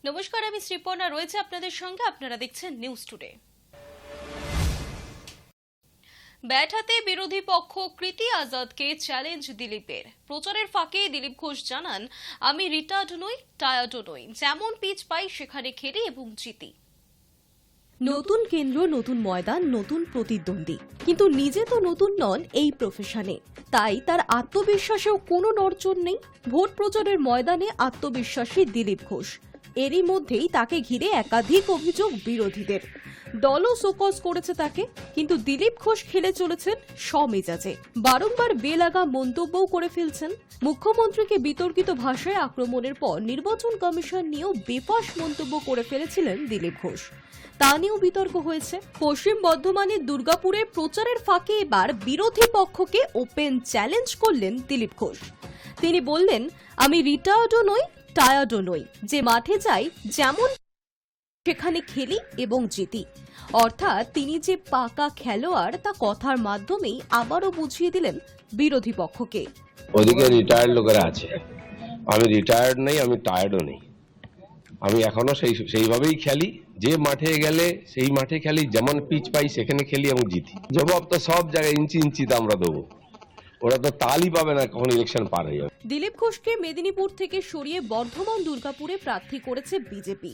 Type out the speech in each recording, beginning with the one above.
নমস্কার, আমি শ্রীপর্ণা রয়েছে আপনাদের সঙ্গে। আপনারা দেখছেন নিউজ টুডে। ব্যাট হাতে বিরোধী পক্ষ কৃতি আজাদকে চ্যালেঞ্জ দিলীপের। প্রচারের ফাঁকে দিলীপ ঘোষ জানান, আমি রিটায়ার্ড নই, টায়ার্ডও নই, যেমন পিচ পাই সেখানে খেলি এবং জিতি। নতুন কেন্দ্র, নতুন ময়দান, নতুন প্রতিদ্বন্দ্বী, কিন্তু নিজে তো নতুন নন এই প্রফেশনে। তাই তার আত্মবিশ্বাসেও কোনো নড়চড় নেই। ভোট প্রচারের ময়দানে আত্মবিশ্বাসী দিলীপ ঘোষ। এরই মধ্যেই তাকে ঘিরে একাধিক অভিযোগ বিরোধীদের। দলও শোকজ করেছে তাকে, কিন্তু দিলীপ ঘোষ খেলে চলেছেন স্বমেজাজে। বারংবার বেলাগা মন্তব্যও করে ফেলছেন। মুখ্যমন্ত্রীকে বিতর্কিত ভাষায় আক্রমণের পর নির্বাচন কমিশন নিয়েও বেফাঁস মন্তব্য করে ফেলেছিলেন দিলীপ ঘোষ। তা নিয়েও বিতর্ক হয়েছে। পশ্চিম বর্ধমানের দুর্গাপুরে প্রচারের ফাঁকে এবার বিরোধী পক্ষকে ওপেন চ্যালেঞ্জ করলেন দিলীপ ঘোষ। তিনি বললেন, আমি রিটায়ার্ডও নই, টায়ার্ডও নই, যে মাঠে যাই যেমন সেখানে খেলি এবং জিতি। অর্থাৎ তিনি যে পাকা খেলোয়াড় তা কথার মাধ্যমেই আবারও বুঝিয়ে দিলেন বিরোধী পক্ষকে। ওদিকে রিটায়ার্ড লোকেরা আছে, আমি রিটায়ার্ড নেই, আমি টায়ার্ডও নেই, আমি এখনো সেইভাবেই খেলি। যে মাঠে গেলে সেই মাঠে খেলি, যেমন পিচ পাই সেখানে খেলি এবং জিতি। জবাব তো সব জায়গায় ইঞ্চি ইঞ্চিতে আমরা দেবো, ওরা তো তালই পাবে না কখন ইলেকশন পার হয়ে যাবে। দিলীপ ঘোষকে মেদিনীপুর থেকে সরিয়ে বর্ধমান দুর্গাপুরে প্রার্থী করেছে বিজেপি।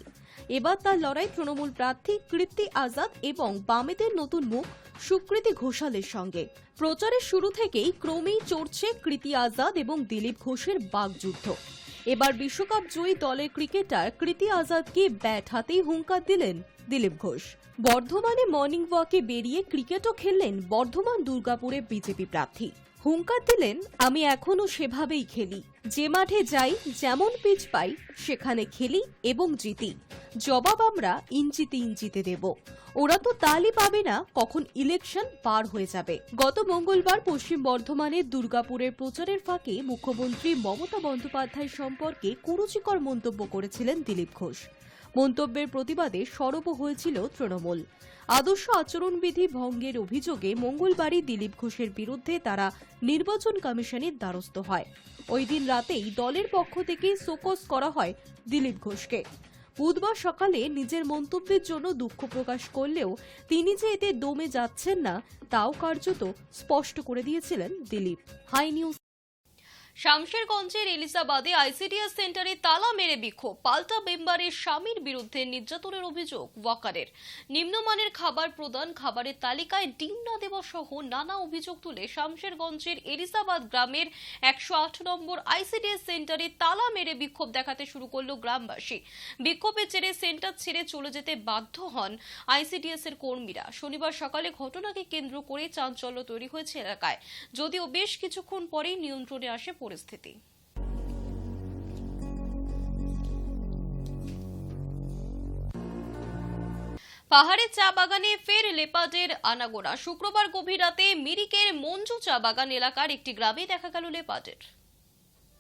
এবার তার লড়াই তৃণমূল প্রার্থী কৃতি আজাদ এবং বামেদের নতুন মুখ সুকৃতি ঘোষালের সঙ্গে। প্রচারের শুরু থেকেই ক্রমেই চড়ছে কৃতি আজাদ এবং দিলীপ ঘোষের বাগযুদ্ধ। এবার বিশ্বকাপ জয়ী দলের ক্রিকেটার কৃতি আজাদকে ব্যাট হাতেই হুঙ্কার দিলেন দিলীপ ঘোষ। বর্ধমানে মর্নিং ওয়াকে বেরিয়ে ক্রিকেটও খেললেন বর্ধমান দুর্গাপুরে বিজেপি প্রার্থী। হুঙ্কার দিলেন, আমি এখনো সেভাবেই খেলি, যে মাঠে যাই যেমন পিচ পাই সেখানে খেলি এবং জিতি। জবাব আমরা ইঞ্চিতে ইঞ্চিতে দেব, ওরা তো তালই পাবে না কখন ইলেকশন পার হয়ে যাবে। গত মঙ্গলবার পশ্চিম বর্ধমানের দুর্গাপুরের প্রচারের ফাঁকে মুখ্যমন্ত্রী মমতা বন্দ্যোপাধ্যায় সম্পর্কে কুরুচিকর মন্তব্য করেছিলেন দিলীপ ঘোষ। মন্তব্যের প্রতিবাদে সরব হয়েছিল তৃণমূল। আদর্শ আচরণবিধি ভঙ্গের অভিযোগে মঙ্গলবারই দিলীপ ঘোষের বিরুদ্ধে তারা নির্বাচন কমিশনের দ্বারস্থ হয়। ওই দিন রাতেই দলের পক্ষ থেকে শোকজ করা হয় দিলীপ ঘোষকে। বুধবার সকালে নিজের মন্তব্যের জন্য দুঃখ প্রকাশ করলেও তিনি যে এতে দমে যাচ্ছেন না তাও কার্যত স্পষ্ট করে দিয়েছিলেন দিলীপ। Hi news. শামশেরগঞ্জের এলিজাবাদে আইসিডিএস সেন্টারে তালা মেরে বিক্ষোভ। পাল্টা মেম্বারের স্বামীর বিরুদ্ধে নির্যাতনের অভিযোগ ওয়াকারের। নিম্নমানের খাবার প্রদান, খাবারের তালিকায় ডিম না দেওয়া সহ নানা অভিযোগ তুলে শামশেরগঞ্জের এলিজাবাদ গ্রামের 108 নম্বর আইসিডিএস সেন্টারে তালা মেরে বিক্ষোভ দেখাতে শুরু করল গ্রামবাসী। বিক্ষোভের জেরে সেন্টার ছেড়ে চলে যেতে বাধ্য হন আইসিডিএস এর কর্মীরা। শনিবার সকালে ঘটনাকে কেন্দ্র করে চাঞ্চল্য তৈরি হয়েছে এলাকায়, যদিও বেশ কিছুক্ষণ পরেই নিয়ন্ত্রণে আসে পরিস্থিতি। পাহাড়ের চা বাগানে ফের লেপার্ডের আনাগোনা। শুক্রবার গভীর রাতে মিরিকের মঞ্জু চা বাগান এলাকার একটি গ্রামে দেখা গেল লেপার্ডের।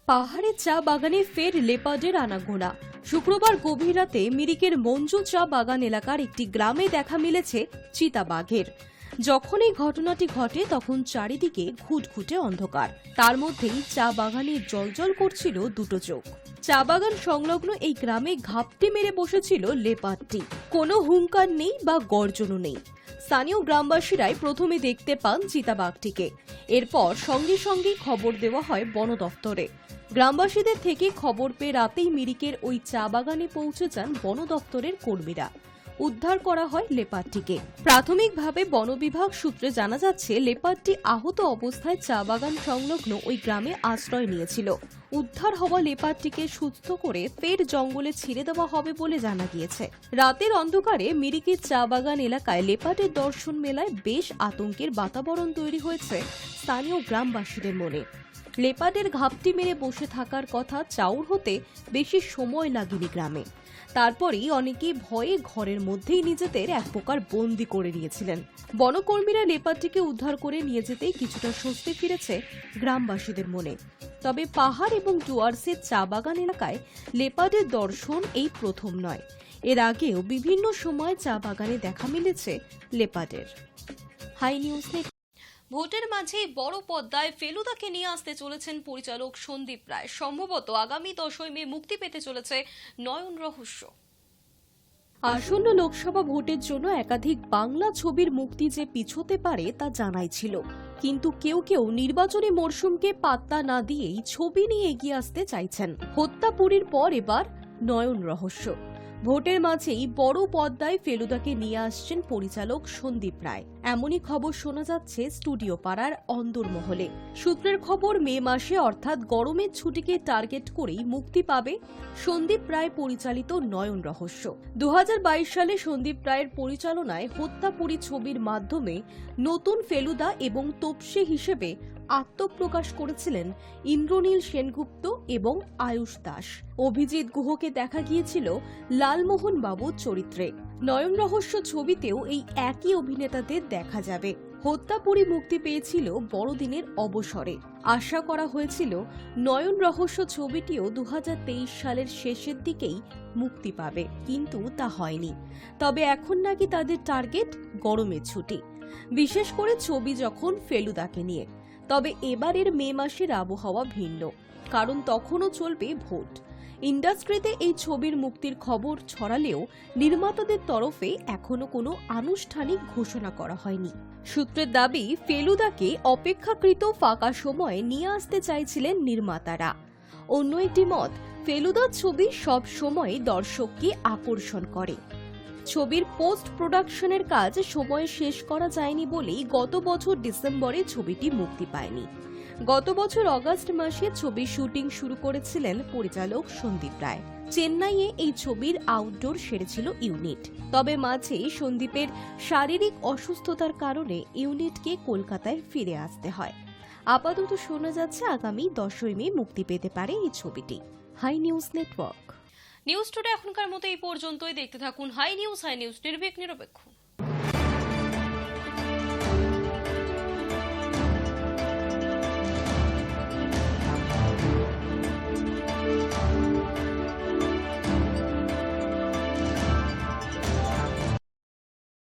পাহাড়ের চা বাগানে ফের লেপার্ডের আনাগোনা। শুক্রবার গভীর রাতে মিরিকের মঞ্জু চা বাগান এলাকার একটি গ্রামে দেখা মিলেছে চিতাবাঘের। যখন এই ঘটনাটি ঘটে তখন চারিদিকে ঘুটঘুটে অন্ধকার। তার মধ্যেই চা বাগানে জ্বলজ্বল করছিল দুটো চোখ। চা বাগান সংলগ্ন এই গ্রামে ঘাপটি মেরে বসেছিল লেপার্ডটি। কোনো হুঙ্কার নেই বা গর্জনও নেই। স্থানীয় গ্রামবাসীরাই প্রথমে দেখতে পান চিতাবাঘটিকে। এরপর সঙ্গে সঙ্গে খবর দেওয়া হয় বন দপ্তরে। গ্রামবাসীদের থেকে খবর পেয়ে রাতেই মিরিকের ওই চা বাগানে পৌঁছে যান বন দপ্তরের কর্মীরা। উদ্ধার করা হয় লেপার্ডটিকে। প্রাথমিকভাবে বন বিভাগ সূত্রে জানা যাচ্ছে, লেপার্ডটি আহত অবস্থায় চা বাগান সংলগ্ন ওই গ্রামে আশ্রয় নিয়েছিল। উদ্ধার হওয়া লেপার্ডটিকে সুস্থ করে ফের জঙ্গলে ছেড়ে দেওয়া হবে বলে জানা গিয়েছে। রাতের অন্ধকারে মিরিকের চা বাগান এলাকায় লেপার্ডের দর্শন মেলায় বেশ আতঙ্কের বাতাবরণ তৈরি হয়েছে স্থানীয় গ্রামবাসীদের মনে। লেপার্ডের ঘাপটি মেরে বসে থাকার কথা চাউর হতে বেশি সময় লাগেনি গ্রামে। তারপরেই অনেকেই ভয়ে ঘরের মধ্যেই নিজেদের এক প্রকার বন্দী করে নিয়েছিলেন। বনকর্মীরা লেপার্ডটিকে উদ্ধার করে নিয়ে যেতেই কিছুটা স্বস্তি ফিরেছে গ্রামবাসীদের মনে। তবে পাহাড় এবং ডুয়ার্সের চা বাগান এলাকায় লেপার্ডের দর্শন এই প্রথম নয়। এর আগেও বিভিন্ন সময় চা বাগানে দেখা মিলেছে লেপার্ডের। High news. ভোটের মাঝেই বড় পর্দায় ফেলুদাকে নিয়ে আসতে চলেছেন পরিচালক সন্দীপ রায়। সম্ভবত আগামী 10 মে মুক্তি পেতে চলেছে নয়ন রহস্য। আসন্ন লোকসভা ভোটের জন্য একাধিক বাংলা ছবির মুক্তি যে পিছোতে পারে তা জানাই ছিল, কিন্তু কেউ কেউ নির্বাচনী মরশুমকে পাত্তা না দিয়েই ছবি নিয়ে এগিয়ে আসতে চাইছেন। হত্যাপুরীর পর এবার নয়ন রহস্য। ভোটের মাঝেই বড় পর্দায় ফেলুদাকে নিয়ে আসছেন পরিচালক সন্দীপ রায়। এমনই খবর শোনা যাচ্ছে স্টুডিও পাড়ার অন্দরমহলে। সূত্রের খবর, মে মাসে অর্থাৎ গরমের ছুটিকে টার্গেট করেই মুক্তি পাবে সন্দীপ রায় পরিচালিত নয়ন রহস্য। 2022 সালে সন্দীপ রায়ের পরিচালনায় হত্যাপুরী ছবির মাধ্যমে নতুন ফেলুদা এবং তোপসে হিসেবে আত্মপ্রকাশ করেছিলেন ইন্দ্রনীল সেনগুপ্ত এবং আয়ুষ দাস। অভিজিৎ গুহকে দেখা গিয়েছিল লালমোহন বাবুর চরিত্রে। নয়ন রহস্য ছবিতেও এই একই অভিনেতাদের দেখা যাবে। হত্যাপুরী মুক্তি পেয়েছিল বড়দিনের অবসরে। আশা করা হয়েছিল নয়ন রহস্য ছবিটিও 2023 সালের শেষের দিকেই মুক্তি পাবে, কিন্তু তা হয়নি। তবে এখন নাকি তাদের টার্গেট গরমের ছুটি, বিশেষ করে ছবি যখন ফেলুদাকে নিয়ে। তবে এবারের মে মাসের আবহাওয়া ভিন্ন, কারণ তখনও চলবে ভোট। ইন্ডাস্ট্রিতে এই ছবির মুক্তির খবর ছড়ালেও নির্মাতাদের তরফে এখনো কোনো আনুষ্ঠানিক ঘোষণা করা হয়নি। সূত্রের দাবি, ফেলুদাকে অপেক্ষাকৃত ফাঁকা সময়ে নিয়ে আসতে চাইছিলেন নির্মাতারা। অন্য একটি মত, ফেলুদার ছবি সব সময় দর্শককে আকর্ষণ করে। ছবির পোস্ট প্রোডাকশনের কাজ সময়ে শেষ করা যায়নি বলেই গত বছর ডিসেম্বরে ছবিটি মুক্তি পায়নি। গত বছর অগাস্ট মাসে ছবির শুটিং শুরু করেছিলেন পরিচালক সন্দীপ রায়। চেন্নাইয়ে এই ছবির আউটডোর সেরেছিল ইউনিট। তবে মাঝে সন্দীপের শারীরিক অসুস্থতার কারণে ইউনিটকে কলকাতায় ফিরে আসতে হয়। আপাতত শোনা যাচ্ছে আগামী 10ই মে মুক্তি পেতে পারে এই ছবিটি। Hi news network. News today এখনকার মতো এই পর্যন্তই। দেখতে থাকুন হাই নিউজ নির্ভীক নিরপেক্ষ।